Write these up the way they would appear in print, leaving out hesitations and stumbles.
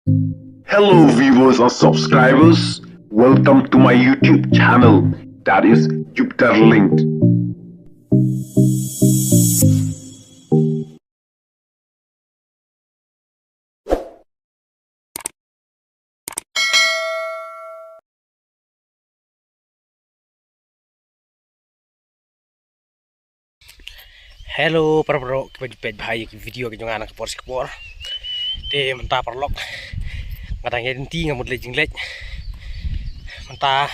Hello viewers and subscribers, welcome to my YouTube channel, that is Jupiter Linked. Hello para bro, kita jumpa bahaya video ke jangan anak por te mentah perlok ngatanya inti ngamut lejing lej mentah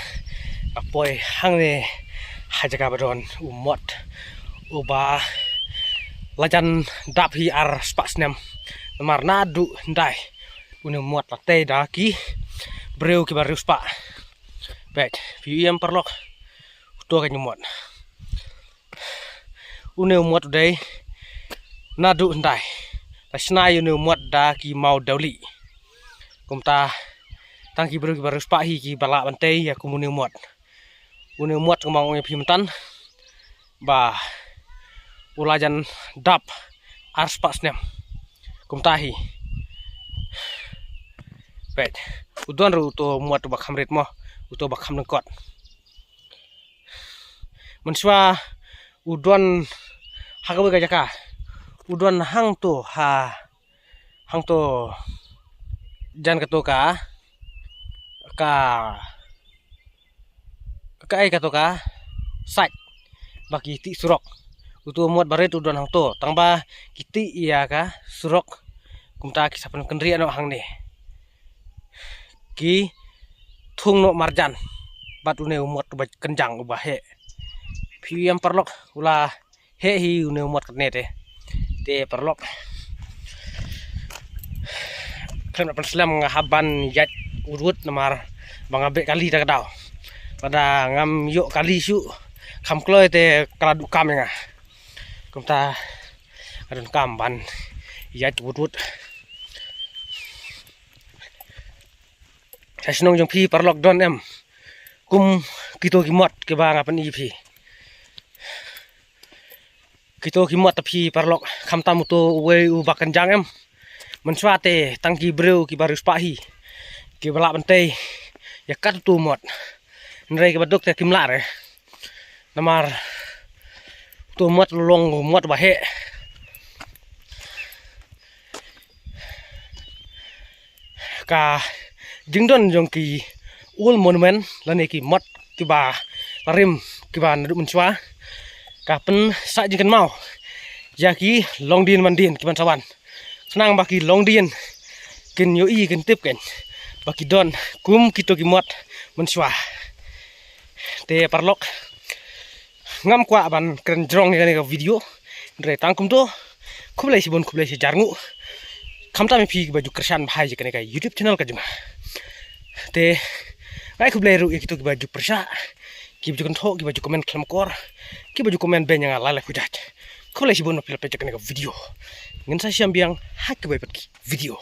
apoy hang ne haja kabadon umot uba lajan dapi ar spasnem namar nadu ndai une muat late daki breu ki baru spa bet view perlok to ka nyumot une muat dai nadu ndai tasnai une muat da ki mau dauli kumta tangki baru spa hi ki bala bantai ya kumune muat une muat kemang nge pimentan ba ulajan dap arspa snem kumta hi bet udon ru to muat bakam rit mo uto bakam nengkot menswa udon hagawe gajaka udon hang to jan katoka ai katoka sai bagi ti surok utu muat baret udon hang to tangba kiti iya ka surok kumta kisapan kendri ano hang ne ki thung no marjan bat une muat ba kenjang ubah he piam perlok ula he hi une muat kene te perlok kan perslam ngahaban yat urut namar bangabe kali tak daw pada ngam yuk kali su kam kloy te kaladu kam nga kumta adun kamban yat urut sasnong jong pi perlok don em kum kito kimot ke bang apan ipi kito kimot tapi perlok kam tamu to we u bakan jang em menswate tangki breu ki baru spahi ki balak bantai ya kat tu mot nrai ke baduk te kimlar namar tu mot long mot bahe ka jingdon jong ki ul monument lane ki mot ki ba parim ki ba nadu menswa ka pen sa jingkan mau jaki long din mandin ki man sawan senang baki long dien ken yoi ken tip ken baki don kum kito kimot menswa te parlok ngam kwa ban keren jrong ni ka video ndre tangkum to kublai si jarngu kamta mi pi baju kersan bhai je ka YouTube channel ka juma te ngai kublai ru kito baju persa ki baju konto ki baju komen klamkor ki baju komen ben yang ala kudat kublai si bon pil pe ka video ngin sa siam biang hak ke video